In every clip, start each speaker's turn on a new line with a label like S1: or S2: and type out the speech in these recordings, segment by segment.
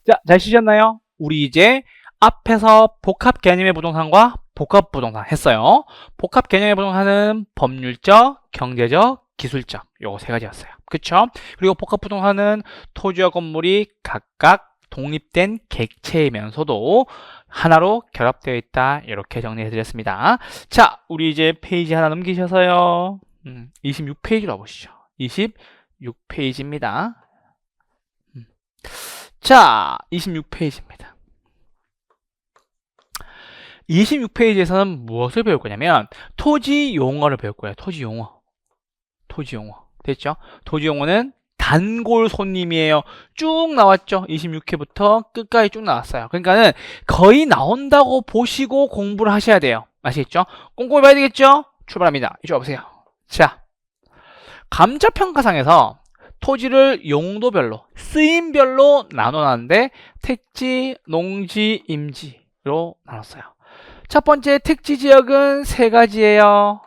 S1: 자, 잘 쓰셨나요? 우리 이제 앞에서 복합 개념의 부동산과 복합 부동산 했어요. 복합 개념의 부동산은 법률적, 경제적, 기술적 요거 세 가지였어요. 그쵸? 그리고 복합 부동산은 토지와 건물이 각각 독립된 객체이면서도 하나로 결합되어 있다. 이렇게 정리해 드렸습니다. 자, 우리 이제 페이지 하나 넘기셔서요. 26페이지로 와보시죠. 26페이지입니다. 자, 26페이지입니다. 26페이지에서는 무엇을 배울 거냐면 토지 용어를 배울 거예요. 토지 용어. 토지 용어. 됐죠? 토지 용어는 단골 손님이에요. 쭉 나왔죠? 26회부터 끝까지 쭉 나왔어요. 그러니까는 거의 나온다고 보시고 공부를 하셔야 돼요. 아시겠죠? 꼼꼼히 봐야 되겠죠? 출발합니다. 이쪽 와보세요. 자, 감자평가상에서 토지를 용도별로, 쓰임별로 나눠놨는데 택지, 농지, 임지로 나눴어요. 첫 번째 택지지역은 세 가지예요.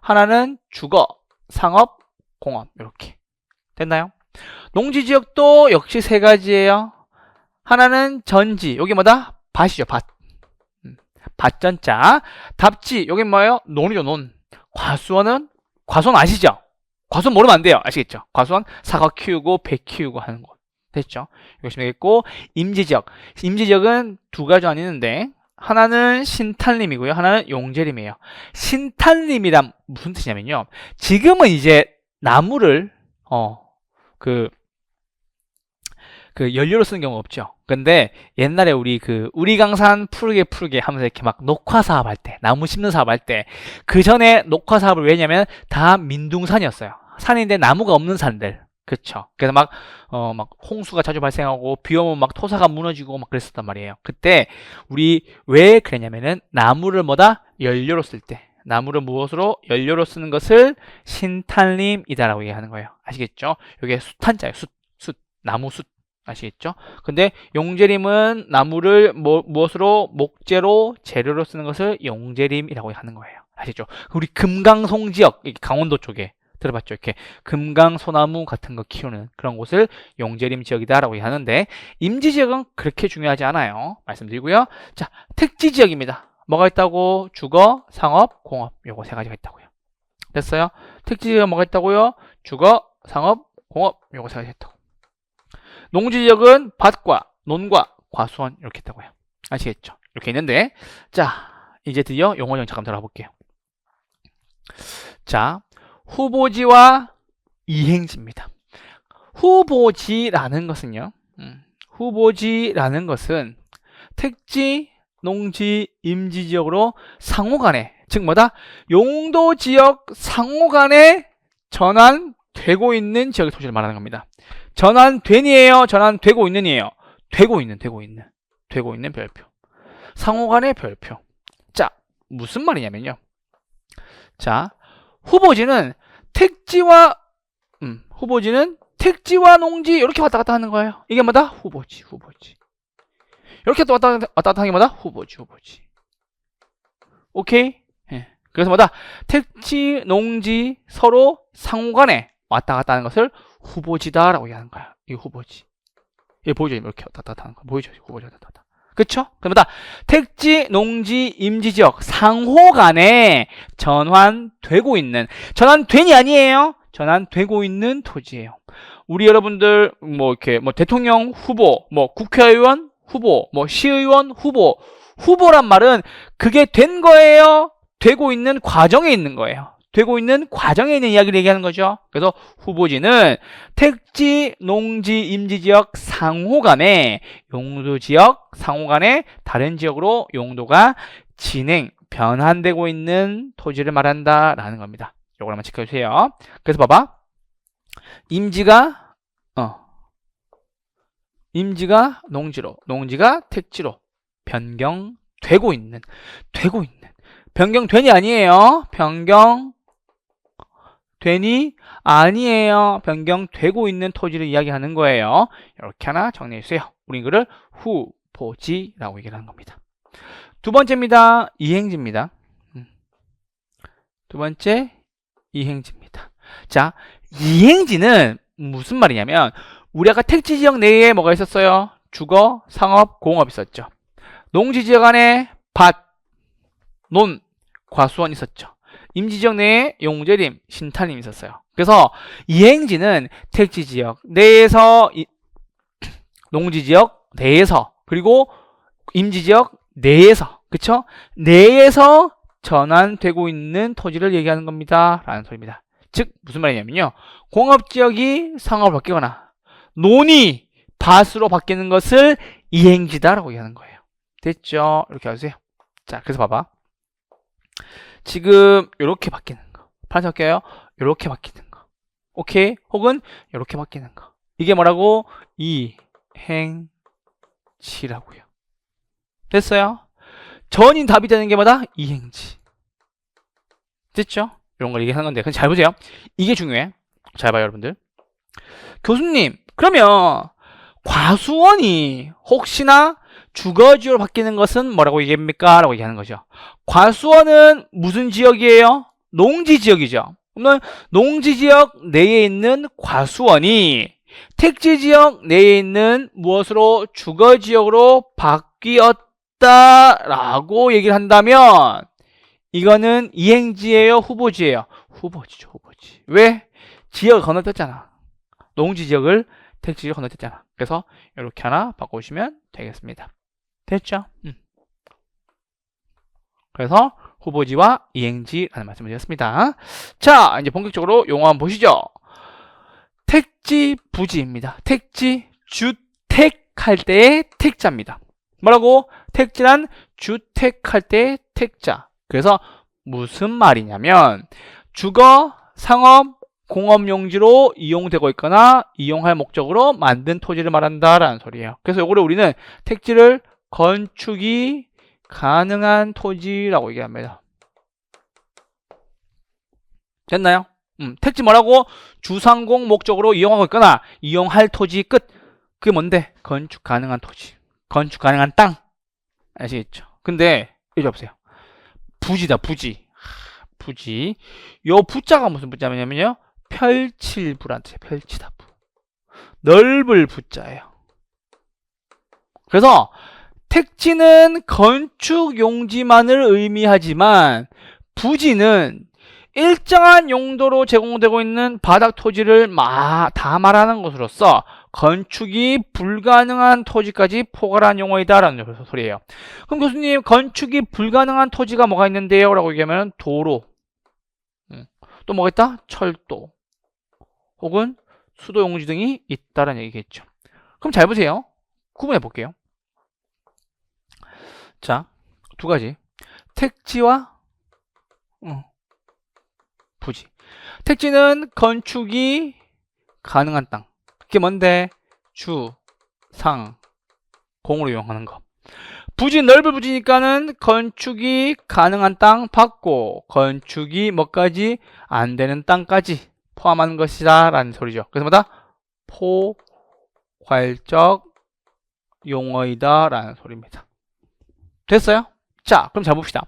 S1: 하나는 주거, 상업, 공업 이렇게 됐나요? 농지지역도 역시 세 가지예요. 하나는 전지, 여기 뭐다? 밭이죠, 밭. 밭전자. 답지, 여기 뭐예요? 논이죠, 논. 과수원은, 과수원 아시죠? 과수원 모르면 안 돼요. 아시겠죠? 과수원 사과 키우고 배 키우고 하는 곳. 됐죠? 이것이 되겠고, 임지지역. 임지지역은 두 가지가 있는데 하나는 신탄림이고요. 하나는 용재림이에요. 신탄림이란 무슨 뜻이냐면요. 지금은 이제 나무를 연료로 쓰는 경우가 없죠. 근데 옛날에 우리 강산 푸르게 하면서 이렇게 막 녹화 사업 할 때, 나무 심는 사업 할 때, 그 전에 녹화 사업을 왜냐면 다 민둥산이었어요. 산인데 나무가 없는 산들. 그쵸. 그래서 막 홍수가 자주 발생하고, 비 오면 막 토사가 무너지고 막 그랬었단 말이에요. 그때, 우리 왜 그랬냐면은, 나무를 연료로 쓸 때, 나무를 무엇으로? 연료로 쓰는 것을 신탄림이다라고 얘기하는 거예요. 아시겠죠? 이게 숫한자예요. 나무 숫. 아시겠죠? 근데 용재림은 나무를 무엇으로? 목재로, 재료로 쓰는 것을 용재림이라고 하는 거예요. 아시죠? 우리 금강송 지역, 강원도 쪽에 들어봤죠? 이렇게 금강소나무 같은 거 키우는 그런 곳을 용재림 지역이다라고 하는데, 임지 지역은 그렇게 중요하지 않아요. 말씀드리고요. 자, 택지 지역입니다. 뭐가 있다고? 주거, 상업, 공업. 요거 세 가지가 있다고요. 됐어요? 택지 지역 뭐가 있다고요? 주거, 상업, 공업. 요거 세 가지가 있다고. 농지 지역은 밭과 논과 과수원 이렇게 있다고요. 아시겠죠? 이렇게 있는데, 자, 이제 드디어 용어정 잠깐 들어가 볼게요. 자, 후보지와 이행지입니다. 후보지라는 것은요. 후보지라는 것은 택지, 농지, 임지 지역으로 상호간에, 즉 뭐다? 용도 지역 상호간에 전환되고 있는 지역의 토지를 말하는 겁니다. 전환된이에요? 전환되고 있는이에요? 되고 있는 별표. 상호간의 별표. 자, 무슨 말이냐면요. 자, 후보지는 택지와 농지 이렇게 왔다 갔다 하는 거예요. 이게 뭐다? 후보지. 이렇게 또 왔다 갔다 하는 게 뭐다? 후보지. 오케이? 예. 그래서 뭐다? 택지, 농지 서로 상호간에 왔다 갔다 하는 것을 후보지다라고 얘기하는 거야. 이 후보지. 이게 보이죠? 이렇게 왔다 갔다 하는 거. 보이죠? 후보지 왔다 갔다. 그쵸? 그러면 택지, 농지, 임지지역 상호간에 전환되고 있는, 전환된이 아니에요. 전환되고 있는 토지예요. 우리 여러분들 대통령 후보, 국회의원 후보, 시의원 후보, 후보란 말은 그게 된 거예요. 되고 있는 과정에 있는 거예요. 되고 있는 과정에 있는 이야기를 얘기하는 거죠. 그래서 후보지는 택지, 농지, 임지지역 상호간에, 용도지역 상호간에 다른 지역으로 용도가 변환되고 있는 토지를 말한다라는 겁니다. 요걸 한번 체크해주세요. 그래서 봐봐. 임지가 농지로, 농지가 택지로 변경되고 있는. 변경된이 아니에요. 변경된이 아니에요. 변경되고 있는 토지를 이야기하는 거예요. 이렇게 하나 정리해주세요. 우리 이거를 후보지라고 얘기를 하는 겁니다. 두 번째입니다. 이행지입니다. 두 번째, 이행지입니다. 자, 이행지는 무슨 말이냐면, 우리 아까 택지지역 내에 뭐가 있었어요? 주거, 상업, 공업 있었죠. 농지지역 안에 밭, 논, 과수원 있었죠. 임지지역 내에 용재림, 신탄림 있었어요. 그래서 이행지는 택지지역 내에서 농지지역 내에서 그리고 임지지역 내에서 그쵸? 내에서 전환되고 있는 토지를 얘기하는 겁니다. 라는 소리입니다. 즉 무슨 말이냐면요. 공업지역이 상업으로 바뀌거나 논이 밭으로 바뀌는 것을 이행지다라고 얘기하는 거예요. 됐죠? 이렇게 하세요. 자, 그래서 봐봐. 지금 이렇게 바뀌는 거. 파란색 할게요. 이렇게 바뀌는 거. 오케이? 혹은 이렇게 바뀌는 거. 이게 뭐라고? 이행지라고요. 됐어요? 전인 답이 되는 게 뭐다? 이행지. 됐죠? 이런 걸 얘기하는 건데. 근데 잘 보세요. 이게 중요해. 잘 봐요, 여러분들. 교수님, 그러면 과수원이 혹시나 주거지역으로 바뀌는 것은 뭐라고 얘기합니까? 라고 얘기하는 거죠. 과수원은 무슨 지역이에요? 농지지역이죠. 그러면 농지지역 내에 있는 과수원이 택지지역 내에 있는 무엇으로 주거지역으로 바뀌었다라고 얘기를 한다면 이거는 이행지예요? 후보지예요? 후보지죠, 후보지. 왜? 지역을 건너뛰었잖아. 농지지역을 택지지역 건너뛰었잖아. 그래서 이렇게 하나 바꿔주시면 되겠습니다. 됐죠? 그래서 후보지와 이행지라는 말씀을 드렸습니다. 자, 이제 본격적으로 용어 한번 보시죠. 택지, 부지입니다. 택지, 주택할 때의 택자입니다. 뭐라고? 택지란 주택할 때의 택자. 그래서 무슨 말이냐면 주거, 상업, 공업용지로 이용되고 있거나 이용할 목적으로 만든 토지를 말한다라는 소리예요. 그래서 요거를 우리는 택지를 건축이 가능한 토지라고 얘기합니다. 됐나요? 택지 뭐라고? 주상공 목적으로 이용하고 있거나 이용할 토지 끝. 그게 뭔데? 건축 가능한 토지. 건축 가능한 땅. 아시겠죠? 근데 이거 보세요. 부지다, 부지. 부지. 요 부자가 무슨 부자냐면요. 펼칠 부란 뜻이에요. 펼치다 부. 넓을 부자예요. 그래서 택지는 건축 용지만을 의미하지만 부지는 일정한 용도로 제공되고 있는 바닥 토지를 다 말하는 것으로서 건축이 불가능한 토지까지 포괄한 용어이다라는 소리예요. 그럼 교수님, 건축이 불가능한 토지가 뭐가 있는데요? 라고 얘기하면 도로, 또 뭐가 있다? 철도, 혹은 수도 용지 등이 있다라는 얘기겠죠. 그럼 잘 보세요. 구분해 볼게요. 자, 두 가지. 택지와 부지. 택지는 건축이 가능한 땅. 그게 뭔데? 주, 상, 공으로 이용하는 거. 부지, 넓은 부지니까는 건축이 가능한 땅 받고 건축이 뭐까지 안 되는 땅까지 포함하는 것이다 라는 소리죠. 그래서 뭐다? 포괄적 용어이다 라는 소리입니다. 됐어요? 자, 그럼 잘 봅시다.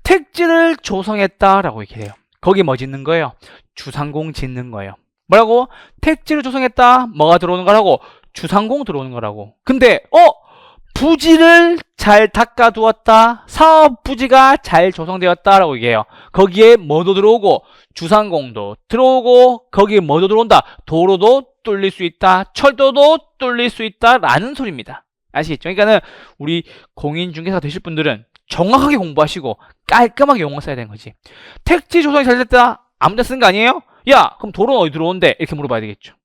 S1: 택지를 조성했다 라고 얘기해요. 거기 뭐 짓는 거예요? 주상공 짓는 거예요. 뭐라고? 택지를 조성했다. 뭐가 들어오는 거라고? 주상공 들어오는 거라고. 근데 부지를 잘 닦아두었다. 사업 부지가 잘 조성되었다 라고 얘기해요. 거기에 뭐도 들어오고 주상공도 들어오고 거기에 뭐도 들어온다. 도로도 뚫릴 수 있다. 철도도 뚫릴 수 있다 라는 소리입니다. 아시겠죠? 그러니까는 우리 공인중개사 되실 분들은 정확하게 공부하시고 깔끔하게 용어 써야 되는 거지. 택지 조성이 잘 됐다. 아무 데나 쓰는 거 아니에요? 야, 그럼 도로는 어디 들어온대? 이렇게 물어봐야 되겠죠.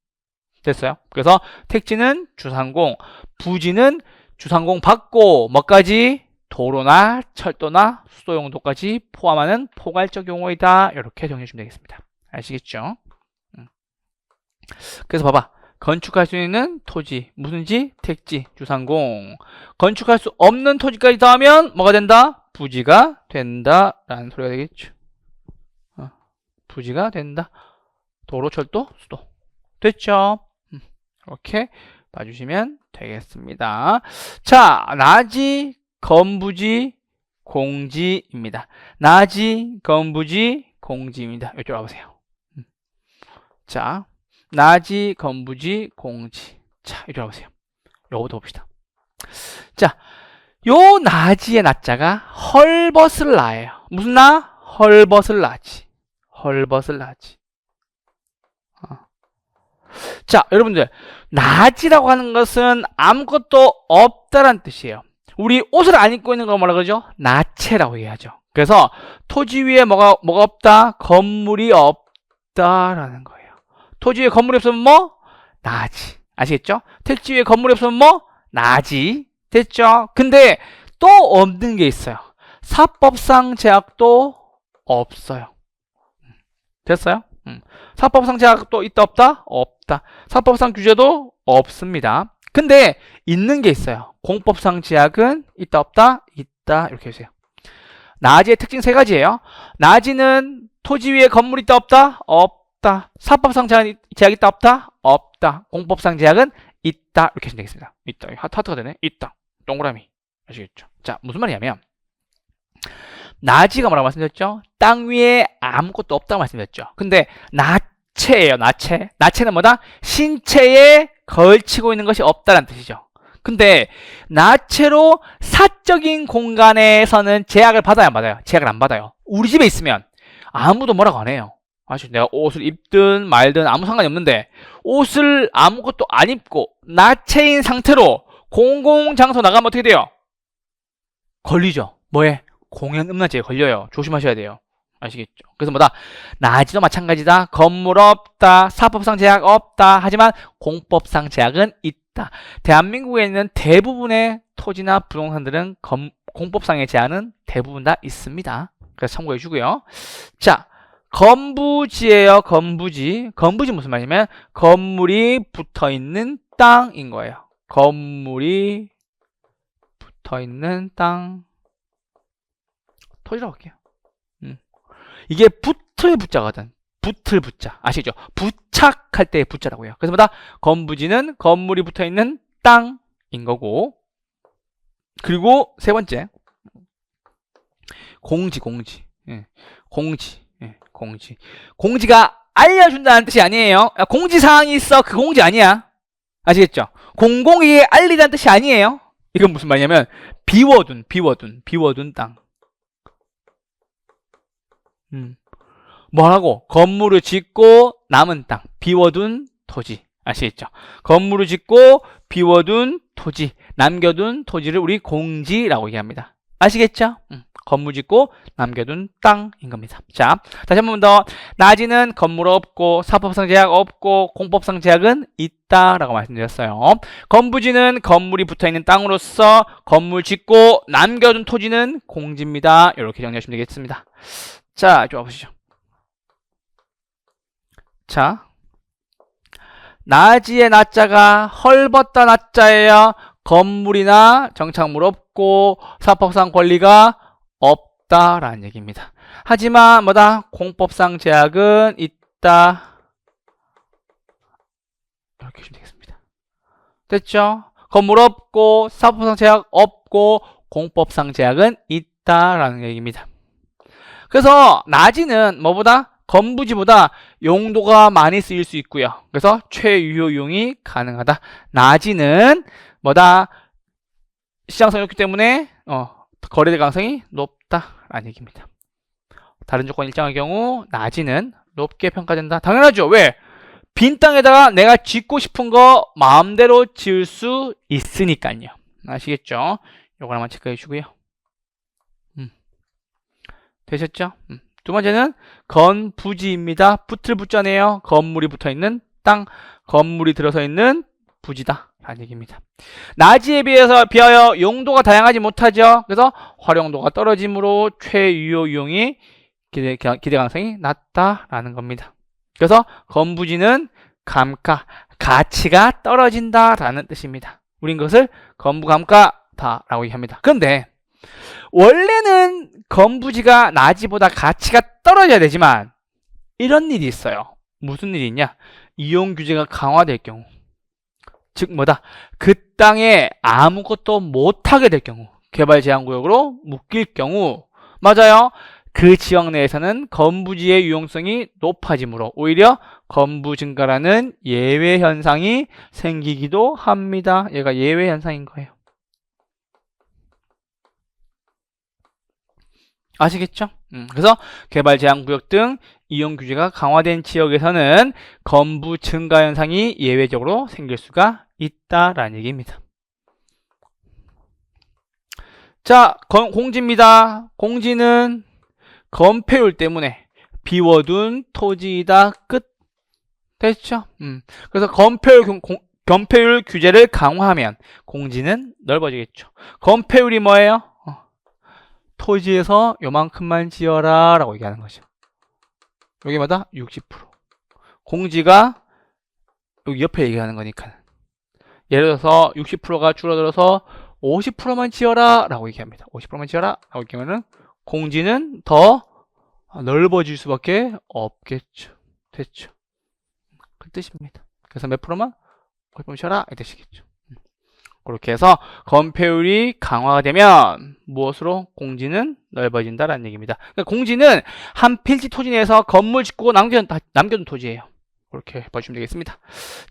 S1: 됐어요? 그래서 택지는 주상공, 부지는 주상공 받고 뭐까지? 도로나 철도나 수도 용도까지 포함하는 포괄적 용어이다. 이렇게 정리해 주시면 되겠습니다. 아시겠죠? 그래서 봐봐. 건축할 수 있는 토지, 무슨지? 택지, 주상공. 건축할 수 없는 토지까지 더하면 뭐가 된다? 부지가 된다 라는 소리가 되겠죠. 부지가 된다. 도로, 철도, 수도. 됐죠? 이렇게 봐주시면 되겠습니다. 자, 나지, 건부지, 공지입니다. 나지, 건부지, 공지입니다. 이쪽으로 와보세요. 자, 나지, 건부지, 공지. 자, 이쪽으로 와보세요. 요거부터 봅시다. 자, 요 나지의 나자가 헐벗을 나예요. 무슨 나? 헐벗을 나지. 헐벗을 나지. 자, 여러분들, 나지라고 하는 것은 아무것도 없다란 뜻이에요. 우리 옷을 안 입고 있는 걸 뭐라 그러죠? 나체라고 얘기하죠. 그래서 토지 위에 뭐가 없다? 건물이 없다라는 거예요. 토지 위에 건물이 없으면 뭐? 나지. 아시겠죠? 택지 위에 건물이 없으면 뭐? 나지. 됐죠? 근데 또 없는 게 있어요. 사법상 제약도 없어요. 됐어요? 사법상 제약도 있다 없다? 없다. 사법상 규제도 없습니다. 근데 있는 게 있어요. 공법상 제약은 있다 없다? 있다. 이렇게 해주세요. 나지의 특징 세 가지예요. 나지는 토지 위에 건물 있다 없다? 없다. 사법상 제약 있다 없다? 없다. 공법상 제약은 있다. 이렇게 하시면 되겠습니다. 있다. 하트가 되네. 있다. 동그라미. 아시겠죠? 자, 무슨 말이냐면 나지가 뭐라고 말씀드렸죠? 땅 위에 아무것도 없다고 말씀드렸죠. 근데 나체예요. 나체. 나체는 뭐다? 신체에 걸치고 있는 것이 없다는 뜻이죠. 근데 나체로 사적인 공간에서는 제약을 받아야 안 받아요? 제약을 안 받아요. 우리 집에 있으면 아무도 뭐라고 안 해요. 아시죠? 내가 옷을 입든 말든 아무 상관이 없는데 옷을 아무것도 안 입고 나체인 상태로 공공장소 나가면 어떻게 돼요? 걸리죠. 뭐에? 공연음란죄에 걸려요. 조심하셔야 돼요. 아시겠죠? 그래서 뭐다? 나지도 마찬가지다. 건물 없다. 사법상 제약 없다. 하지만 공법상 제약은 있다. 대한민국에 있는 대부분의 토지나 부동산들은 공법상의 제한은 대부분 다 있습니다. 그래서 참고해 주고요. 자, 건부지예요. 건부지. 건부지 무슨 말이냐면 건물이 붙어있는 땅인 거예요. 건물이 붙어있는 땅. 토지라고 할게요. 이게 붙을 붙자거든. 붙을 붙자. 아시죠? 부착할 때의 붙자라고 해요. 그래서 뭐다? 건부지는 건물이 붙어있는 땅인 거고. 그리고 세 번째. 공지. 공지. 공지가 알려준다는 뜻이 아니에요. 공지사항이 있어. 그 공지 아니야. 아시겠죠? 공공에게 알리다는 뜻이 아니에요. 이건 무슨 말이냐면 비워둔 땅. 뭐라고? 건물을 짓고 남은 땅, 비워둔 토지. 아시겠죠? 건물을 짓고 비워둔 토지, 남겨둔 토지를 우리 공지라고 얘기합니다. 아시겠죠? 건물 짓고 남겨둔 땅인 겁니다. 자, 다시 한 번 더. 나지는 건물 없고 사법상 제약 없고 공법상 제약은 있다라고 말씀드렸어요. 건부지는 건물이 붙어있는 땅으로서 건물 짓고 남겨둔 토지는 공지입니다. 이렇게 정리하시면 되겠습니다. 자, 이쪽 와보시죠. 자, 나지의 나자가 헐벗다 나자예요. 건물이나 정착물 없고 사법상 권리가 없다라는 얘기입니다. 하지만 뭐다? 공법상 제약은 있다. 이렇게 하시면 되겠습니다. 됐죠? 건물 없고 사법상 제약 없고 공법상 제약은 있다라는 얘기입니다. 그래서 나지는 뭐보다? 건부지보다 용도가 많이 쓰일 수 있고요. 그래서 최유효용이 가능하다. 나지는 뭐다? 시장성이 없기 때문에 거래될 가능성이 높다라는 얘기입니다. 다른 조건 일정할 경우 나지는 높게 평가된다. 당연하죠. 왜? 빈 땅에다가 내가 짓고 싶은 거 마음대로 지을 수 있으니까요. 아시겠죠? 요거 하나만 체크해 주고요. 되셨죠? 두 번째는 건부지입니다. 붙을 붙자네요. 건물이 붙어있는 땅, 건물이 들어서 있는 부지다 라는 얘기입니다. 나지에 비하여 용도가 다양하지 못하죠. 그래서 활용도가 떨어지므로 최유효용이 기대 가능성이 낮다라는 겁니다. 그래서 건부지는 감가, 가치가 떨어진다라는 뜻입니다. 우린 그것을 건부감가다라고 얘기합니다. 그런데 원래는 건부지가 나지보다 가치가 떨어져야 되지만 이런 일이 있어요. 무슨 일이 있냐? 이용 규제가 강화될 경우, 즉 뭐다? 그 땅에 아무것도 못하게 될 경우, 개발 제한구역으로 묶일 경우, 맞아요. 그 지역 내에서는 건부지의 유용성이 높아지므로 오히려 건부 증가라는 예외 현상이 생기기도 합니다. 얘가 예외 현상인 거예요. 아시겠죠? 그래서 개발 제한 구역 등 이용 규제가 강화된 지역에서는 건부 증가 현상이 예외적으로 생길 수가 있다라는 얘기입니다. 자, 공지입니다. 공지는 건폐율 때문에 비워둔 토지이다. 끝. 됐죠? 그래서 건폐율 규제를 강화하면 공지는 넓어지겠죠. 건폐율이 뭐예요? 토지에서 요만큼만 지어라 라고 얘기하는 거죠. 여기마다 60%. 공지가 여기 옆에 얘기하는 거니까. 예를 들어서 60%가 줄어들어서 50%만 지어라 라고 얘기합니다. 50%만 지어라 라고 얘기하면은 공지는 더 넓어질 수밖에 없겠죠. 됐죠? 그 뜻입니다. 그래서 몇 프로만 50% 지어라 이 뜻이겠죠. 그렇게 해서 건폐율이 강화가 되면 무엇으로? 공지는 넓어진다라는 얘기입니다. 그러니까 공지는 한 필지 토지 내에서 건물 짓고 남겨둔 토지예요. 그렇게 봐주시면 되겠습니다.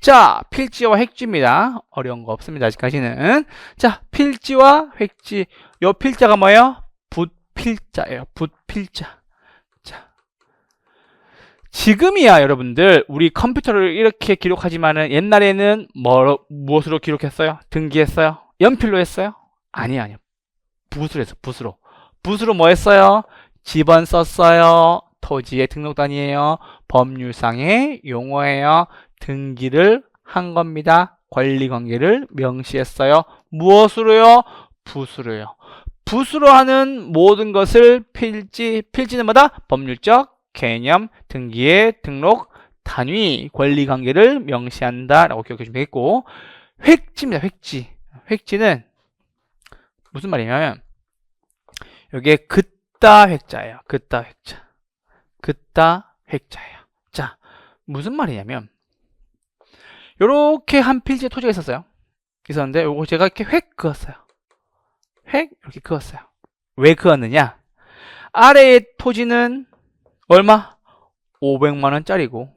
S1: 자, 필지와 획지입니다. 어려운 거 없습니다. 아직까지는. 자, 필지와 획지. 요 필자가 뭐예요? 붓필자예요. 붓필자. 자, 지금이야 여러분들 우리 컴퓨터를 이렇게 기록하지만은 옛날에는 무엇으로 기록했어요? 등기했어요? 연필로 했어요? 아니요. 붓으로 했어. 붓으로 뭐 했어요? 집원 썼어요. 토지의 등록단위예요. 법률상의 용어예요. 등기를 한 겁니다. 권리관계를 명시했어요. 무엇으로요? 붓으로요. 붓으로 하는 모든 것을 필지는 뭐다? 법률적 개념, 등기의 등록, 단위, 권리관계를 명시한다 라고 기억해 주시면 되겠고, 획지입니다. 획지는 무슨 말이냐면 여기에 긋다 획자예요. 긋다 획자예요. 자, 무슨 말이냐면 요렇게 한 필지에 토지가 있었는데 요거 제가 이렇게 획 그었어요. 이렇게 그었어요. 왜 그었느냐? 아래의 토지는 얼마? 500만원짜리고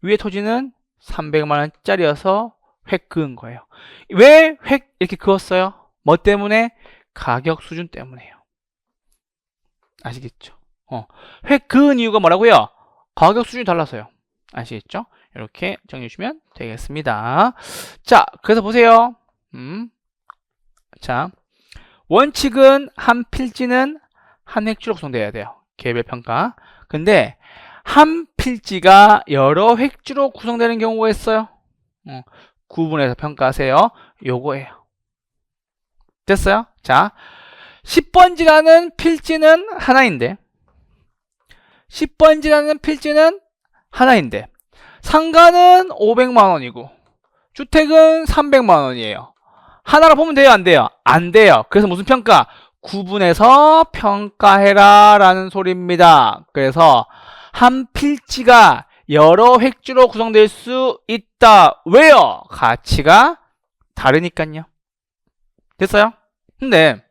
S1: 위에 토지는 300만원짜리여서 획 그은 거예요. 왜 획 이렇게 그었어요? 뭐 때문에? 가격 수준 때문에요. 아시겠죠? 획 그은 이유가 뭐라고요? 가격 수준이 달라서요. 아시겠죠? 이렇게 정리해 주시면 되겠습니다. 자, 그래서 보세요. 자, 원칙은 한 필지는 한 획지로 구성되어야 돼요. 개별 평가. 근데 한 필지가 여러 획지로 구성되는 경우가 있어요. 구분해서 평가하세요. 요거예요. 됐어요? 자, 10번지라는 필지는 하나인데 상가는 500만원이고 주택은 300만원이에요. 하나로 보면 돼요? 안 돼요? 안 돼요. 그래서 무슨 평가? 구분해서 평가해라 라는 소리입니다. 그래서 한 필지가 여러 획지로 구성될 수 있다. 왜요? 가치가 다르니까요. 됐어요? 근데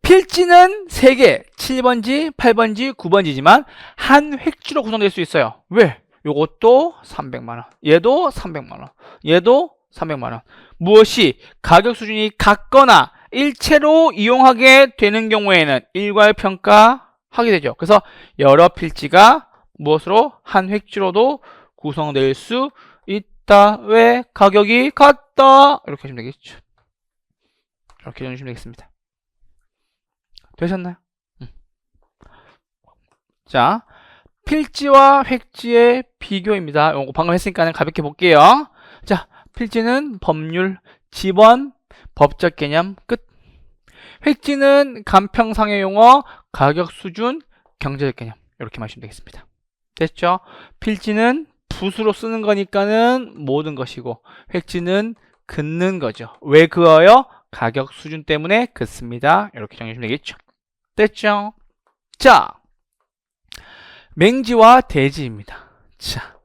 S1: 필지는 3개, 7번지, 8번지, 9번지지만 한 획지로 구성될 수 있어요. 왜? 요것도 300만원, 얘도 300만원, 얘도 300만원. 무엇이? 가격 수준이 같거나 일체로 이용하게 되는 경우에는 일괄평가하게 되죠. 그래서 여러 필지가 무엇으로? 한 획지로도 구성될 수 있다. 왜? 가격이 같다. 이렇게 하시면 되겠죠. 이렇게 정리하시면 되겠습니다. 되셨나요? 자, 필지와 획지의 비교입니다. 이거 방금 했으니까 가볍게 볼게요. 자, 필지는 법률, 지번, 법적 개념, 끝. 획지는 간평상의 용어, 가격 수준, 경제적 개념. 이렇게 마시면 되겠습니다. 됐죠? 필지는 붓으로 쓰는 거니까는 모든 것이고, 획지는 긋는 거죠. 왜 그어요? 가격 수준 때문에 긋습니다. 이렇게 정리하시면 되겠죠. 됐죠? 자, 맹지와 대지입니다. 자,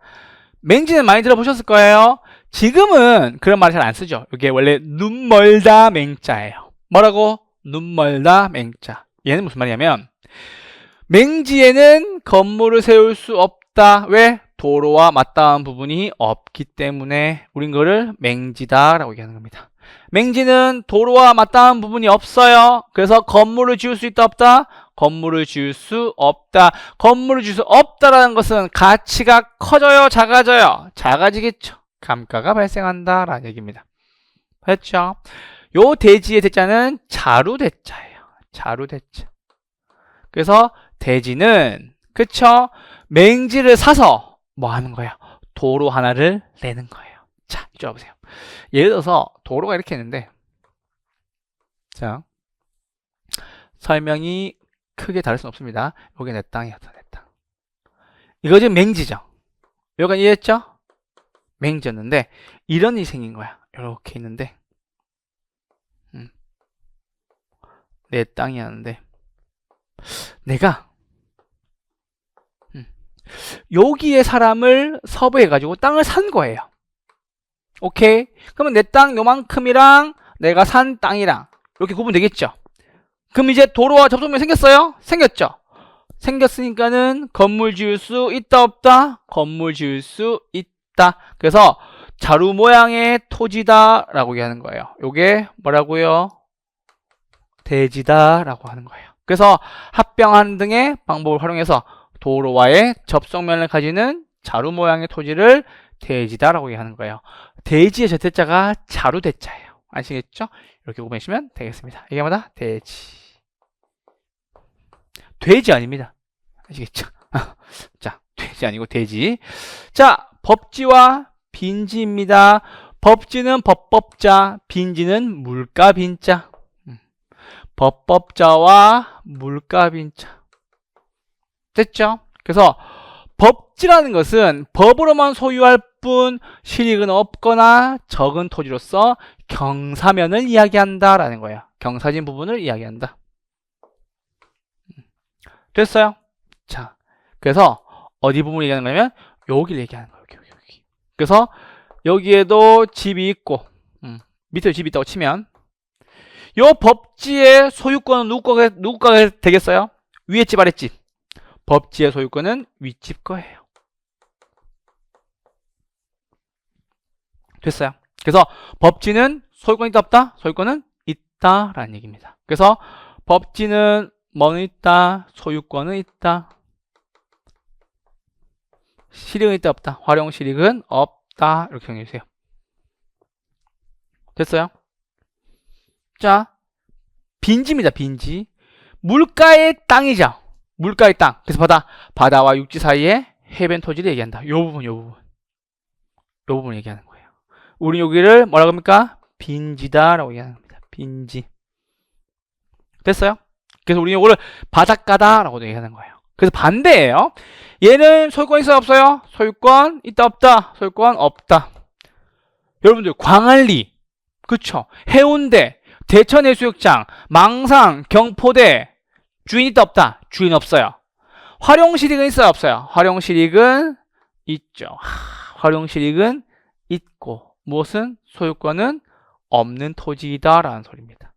S1: 맹지는 많이 들어보셨을 거예요. 지금은 그런 말 잘 안 쓰죠. 이게 원래 눈멀다 맹자예요. 뭐라고? 눈멀다 맹자. 얘는 무슨 말이냐면 맹지에는 건물을 세울 수 없다. 왜? 도로와 맞닿은 부분이 없기 때문에 우린 그거를 맹지다라고 얘기하는 겁니다. 맹지는 도로와 맞닿은 부분이 없어요. 그래서 건물을 지을 수 있다 없다? 건물을 지을 수 없다. 건물을 지을 수 없다라는 것은 가치가 커져요, 작아져요? 작아지겠죠. 감가가 발생한다라는 얘기입니다. 됐죠? 요 대지의 대자는 자루대자예요. 자루대자. 그래서 대지는 그쵸? 맹지를 사서 뭐 하는 거예요? 도로 하나를 내는 거예요. 자, 이쪽 보세요. 예를 들어서 도로가 이렇게 있는데, 자, 설명이 크게 다를 순 없습니다. 여기 내 땅이었다, 내 땅. 이거 지금 맹지죠? 여기가 이해했죠? 맹지였는데 이런 일이 생긴 거야. 이렇게 있는데 내 땅이었는데 내가 여기에 사람을 섭외해가지고 땅을 산 거예요. 오케이? 그러면 내 땅 요만큼이랑 내가 산 땅이랑 이렇게 구분되겠죠? 그럼 이제 도로와 접촉면이 생겼어요? 생겼죠? 생겼으니까는 건물 지을 수 있다 없다? 건물 지을 수 있다. 그래서 자루 모양의 토지다 라고 얘기하는 거예요. 요게 뭐라고요? 대지다 라고 하는 거예요. 그래서 합병하는 등의 방법을 활용해서 도로와의 접속면을 가지는 자루 모양의 토지를 대지다 라고 얘기하는 거예요. 대지의 절대자가 자루대자예요. 아시겠죠? 이렇게 구분하시면 되겠습니다. 이게 뭐다? 대지. 돼지 아닙니다. 아시겠죠? 자, 돼지 아니고 돼지. 자, 법지와 빈지입니다. 법지는 법법자, 빈지는 물가빈자. 법법자와 물가빈자. 됐죠? 그래서 법지라는 것은 법으로만 소유할 뿐 실익은 없거나 적은 토지로서 경사면을 이야기한다라는 거예요. 경사진 부분을 이야기한다. 됐어요? 자, 그래서 어디 부분을 얘기하는 거냐면 여기를 얘기하는 거예요. 여기. 그래서 여기에도 집이 있고 밑에 집이 있다고 치면 요 법지의 소유권은 누구 거가 되겠어요? 위에 집 아랫집. 법지의 소유권은 윗집 거예요. 됐어요? 그래서 법지는 소유권이 있다 없다? 소유권은 있다라는 얘기입니다. 그래서 법지는 뭐는 있다? 소유권은 있다. 실익은 있다 없다? 활용 실익은 없다. 이렇게 정리해 주세요. 됐어요? 자, 빈지입니다. 빈지. 물가의 땅이죠. 물가의 땅. 그래서 바다와 육지 사이에 해변 토지를 얘기한다. 요 부분 얘기하는 거예요. 우리 여기를 뭐라고 합니까? 빈지다라고 얘기하는 겁니다. 빈지. 됐어요? 그래서 우리 요거를 바닷가다라고 얘기하는 거예요. 그래서 반대예요. 얘는 소유권 있어요 없어요? 소유권 있다 없다? 소유권 없다. 여러분들 광안리, 그쵸? 해운대, 대천해수욕장, 망상, 경포대 주인 있다 없다? 주인 없어요. 활용실익은 있어요 없어요? 활용실익은 있죠. 활용실익은 있고 무엇은? 소유권은 없는 토지이다라는 소리입니다.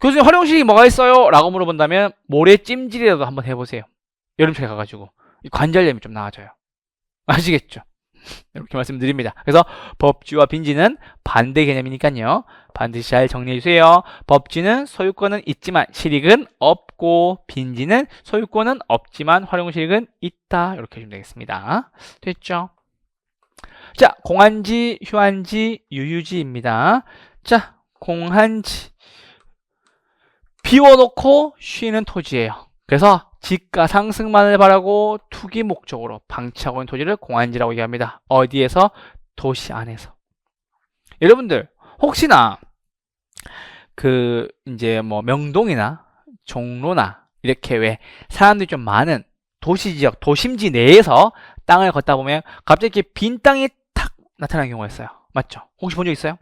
S1: 교수님 활용실익이 뭐가 있어요? 라고 물어본다면 모래찜질이라도 한번 해보세요. 여름철에 가가지고 관절염이 좀 나아져요. 아시겠죠? 이렇게 말씀드립니다. 그래서 법지와 빈지는 반대 개념이니까요. 반드시 잘 정리해주세요. 법지는 소유권은 있지만 실익은 없고 빈지는 소유권은 없지만 활용실익은 있다. 이렇게 해주면 되겠습니다. 됐죠? 자, 공한지, 휴한지, 유유지입니다. 자, 공한지. 비워놓고 쉬는 토지예요. 그래서 지가 상승만을 바라고 투기 목적으로 방치하고 있는 토지를 공한지라고 얘기합니다. 어디에서? 도시 안에서. 여러분들 혹시나 이제 뭐 명동이나 종로나 이렇게 왜 사람들이 좀 많은 도시 지역, 도심지 내에서 땅을 걷다 보면 갑자기 이렇게 빈 땅이 탁 나타나는 경우가 있어요. 맞죠? 혹시 본 적 있어요?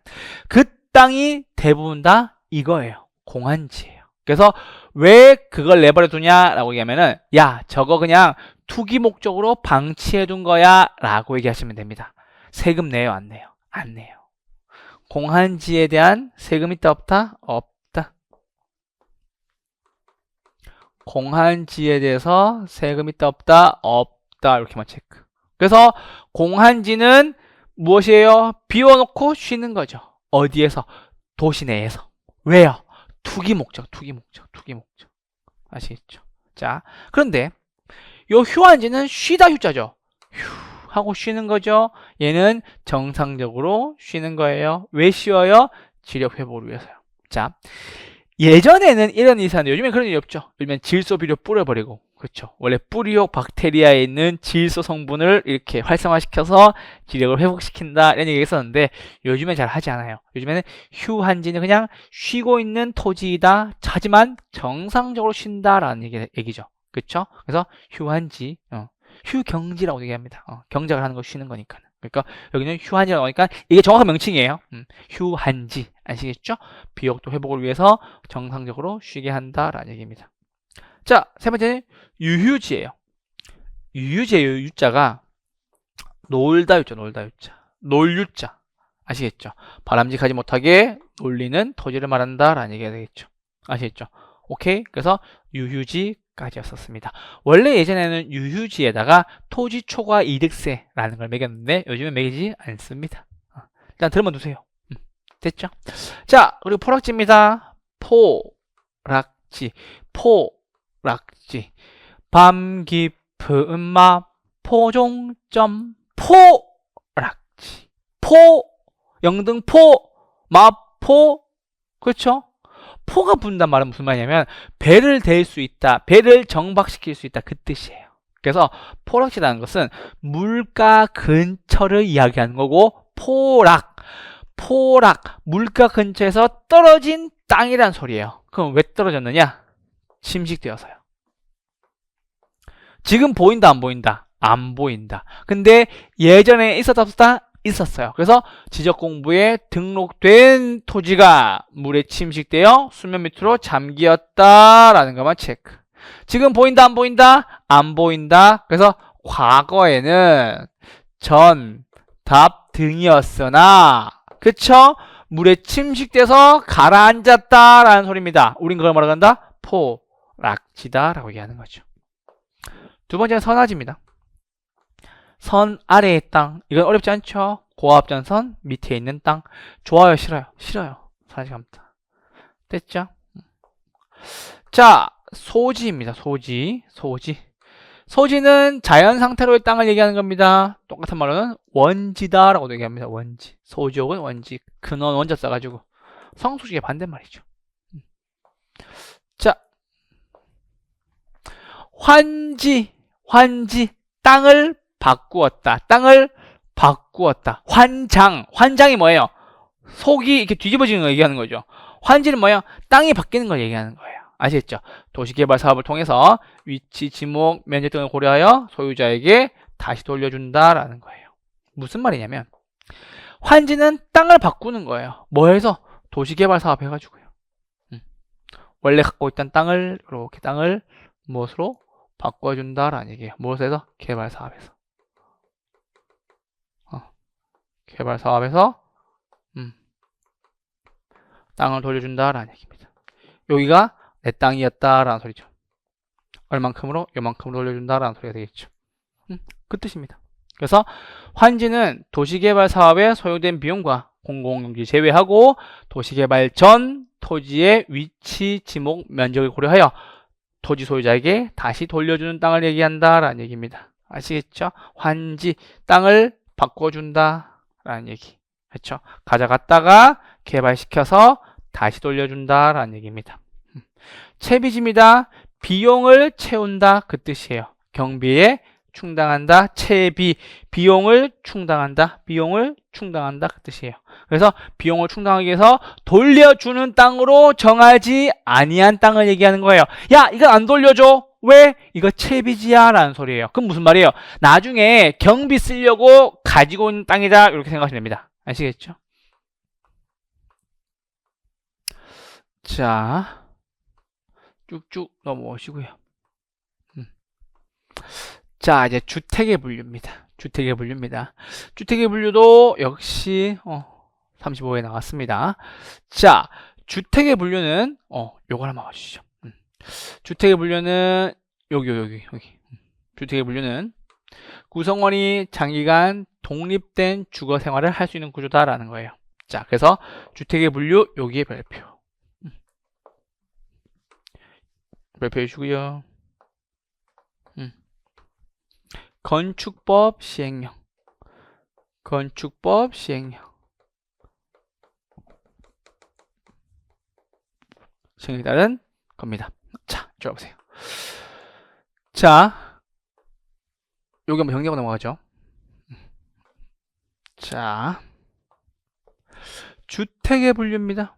S1: 그 땅이 대부분 다 이거예요. 공한지예요. 그래서 왜 그걸 내버려 두냐라고 얘기하면은 야 저거 그냥 투기 목적으로 방치해 둔 거야 라고 얘기하시면 됩니다. 세금 내요 안 내요? 안 내요. 공한지에 대한 세금 있다 없다? 없다. 공한지에 대해서 세금 있다 없다? 없다. 이렇게만 체크. 그래서 공한지는 무엇이에요? 비워놓고 쉬는 거죠. 어디에서? 도시 내에서. 왜요? 투기 목적. 아시겠죠? 자, 그런데 요 휴한지는 쉬다 휴자죠. 휴 하고 쉬는 거죠. 얘는 정상적으로 쉬는 거예요. 왜 쉬어요? 지력 회복을 위해서요. 자, 예전에는 이런 일이 있었는데 요즘엔 그런 일이 없죠. 요즘엔 질소 비료 뿌려버리고, 그렇죠. 원래 뿌리옥 박테리아에 있는 질소 성분을 이렇게 활성화시켜서 지력을 회복시킨다 이런 얘기가 있었는데 요즘엔 잘 하지 않아요. 요즘에는 휴한지는 그냥 쉬고 있는 토지이다. 하지만 정상적으로 쉰다라는 얘기죠. 그렇죠? 그래서 휴한지, 휴경지라고 얘기합니다. 경작을 하는 거 쉬는 거니까. 그러니까 여기는 휴한지라고 하니까 이게 정확한 명칭이에요. 휴한지. 아시겠죠? 비옥도 회복을 위해서 정상적으로 쉬게 한다라는 얘기입니다. 자, 세 번째는 유휴지예요. 유휴지의 유자가 놀다 유자, 놀유자. 아시겠죠? 바람직하지 못하게 놀리는 토지를 말한다라는 얘기가 되겠죠. 아시겠죠? 오케이? 그래서 유휴지까지였었습니다. 원래 예전에는 유휴지에다가 토지 초과 이득세라는 걸 매겼는데 요즘은 매기지 않습니다. 일단 들어만 두세요. 됐죠? 자, 그리고 포락지입니다. 포락지. 밤 깊은 마포종점 포락지. 영등포, 마포, 그렇죠? 포가 붙는단 말은 무슨 말이냐면 배를 댈 수 있다, 배를 정박시킬 수 있다 그 뜻이에요. 그래서 포락지라는 것은 물가 근처를 이야기하는 거고 포락, 물가 근처에서 떨어진 땅이란 소리예요. 그럼 왜 떨어졌느냐? 침식되어서요. 지금 보인다 안 보인다? 안 보인다. 근데 예전에 있었다 없었다? 있었어요. 그래서 지적공부에 등록된 토지가 물에 침식되어 수면 밑으로 잠기었다라는 것만 체크. 지금 보인다 안 보인다? 안 보인다. 그래서 과거에는 전, 답 등이었으나 그쵸? 물에 침식돼서 가라앉았다라는 소리입니다. 우린 그걸 뭐라고 한다? 포락지다라고 얘기하는 거죠. 두 번째는 선화지입니다. 선 아래의 땅. 이건 어렵지 않죠? 고압전선 밑에 있는 땅. 좋아요, 싫어요? 싫어요. 사실 갑니다. 됐죠? 자, 소지입니다. 소지는 자연 상태로의 땅을 얘기하는 겁니다. 똑같은 말로는 원지다라고 얘기합니다. 원지. 소지옥은 원지. 근원 원자 써가지고 성소지의 반대말이죠. 자, 환지. 땅을 바꾸었다. 환장이 뭐예요? 속이 이렇게 뒤집어지는 걸 얘기하는 거죠. 환지는 뭐예요? 땅이 바뀌는 걸 얘기하는 거예요. 아시겠죠? 도시개발 사업을 통해서 위치, 지목, 면적 등을 고려하여 소유자에게 다시 돌려준다라는 거예요. 무슨 말이냐면 환지는 땅을 바꾸는 거예요. 뭐해서? 도시개발 사업 해가지고요. 원래 갖고 있던 땅을 이렇게 땅을 무엇으로 바꿔준다라는 얘기예요. 무엇에서? 개발 사업에서. 개발 사업에서 땅을 돌려준다라는 얘기입니다. 여기가 내 땅이었다라는 소리죠. 얼만큼으로? 요만큼으로 돌려준다라는 소리가 되겠죠. 그 뜻입니다. 그래서 환지는 도시개발 사업에 소요된 비용과 공공용지 제외하고 도시개발 전 토지의 위치, 지목, 면적을 고려하여 토지 소유자에게 다시 돌려주는 땅을 얘기한다라는 얘기입니다. 아시겠죠? 환지, 땅을 바꿔준다라는 얘기. 그렇죠? 가져갔다가 개발시켜서 다시 돌려준다라는 얘기입니다. 채비지입니다. 비용을 채운다 그 뜻이에요. 경비에 충당한다. 채비, 비용을 충당한다 그 뜻이에요. 그래서 비용을 충당하기 위해서 돌려주는 땅으로 정하지 아니한 땅을 얘기하는 거예요. 야, 이거 안 돌려줘. 왜? 이거 채비지야 라는 소리예요. 그럼 무슨 말이에요? 나중에 경비 쓰려고 가지고 있는 땅이다 이렇게 생각하시면 됩니다. 아시겠죠? 자, 쭉쭉 넘어오시고요. 자, 이제 주택의 분류입니다. 주택의 분류도 역시 35에 나왔습니다. 자, 주택의 분류는 요걸 한번 봐주시죠. 주택의 분류는 여기. 주택의 분류는 구성원이 장기간 독립된 주거 생활을 할 수 있는 구조다라는 거예요. 자, 그래서 주택의 분류 여기에 별표. 별표해 주고요. 건축법 시행령. 시행에 따른 겁니다. 자, 들어보세요. 자, 여기 한번 정리하고 넘어가죠. 자, 주택의 분류입니다.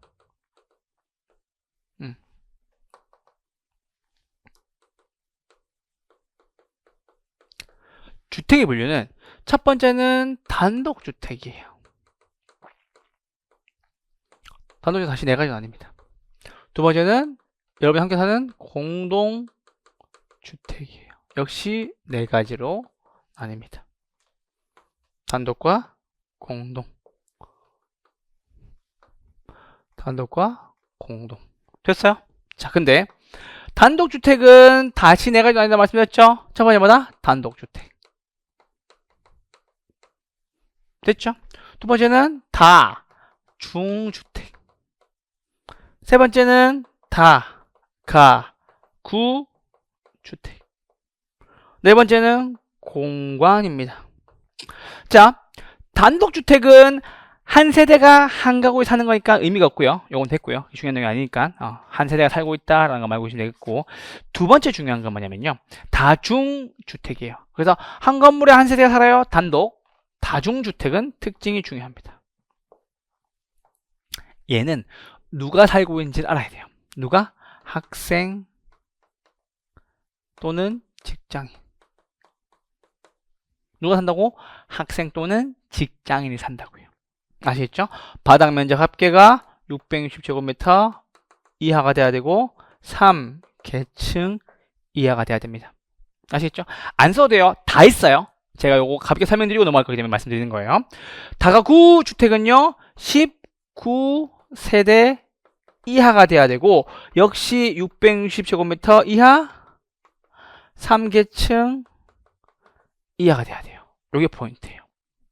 S1: 주택의 분류는 첫 번째는 단독주택이에요. 단독주택 다시 4가지는 아닙니다. 두 번째는 여러분이 함께 사는 공동주택이에요. 역시 4가지로 나뉩니다. 단독과 공동. 됐어요? 자, 근데 단독주택은 다시 4가지 나뉜다 말씀드렸죠? 첫 번째 뭐다? 단독주택. 됐죠? 두 번째는 다중주택. 세 번째는 다가구주택. 네 번째는 공관입니다. 자, 단독주택은 한 세대가 한 가구에 사는 거니까 의미가 없고요. 요건 됐고요. 중요한 내용이 아니니까 한 세대가 살고 있다라는 거 말고 계시면 되겠고, 두 번째 중요한 건 뭐냐면요, 다중주택이에요. 그래서 한 건물에 한 세대가 살아요. 단독. 다중주택은 특징이 중요합니다. 얘는 누가 살고 있는지를 알아야 돼요. 누가? 학생 또는 직장인. 누가 산다고? 학생 또는 직장인이 산다고요. 아시겠죠? 바닥 면적 합계가 660제곱미터 이하가 돼야 되고 3계층 이하가 돼야 됩니다. 아시겠죠? 안 써도 돼요. 다 있어요. 제가 요거 가볍게 설명드리고 넘어갈 거기 때문에 말씀드리는 거예요. 다가구 주택은요 19세대 이하가 돼야 되고, 역시 660제곱미터 이하 3계층 이하가 돼야 돼요. 요게 포인트예요.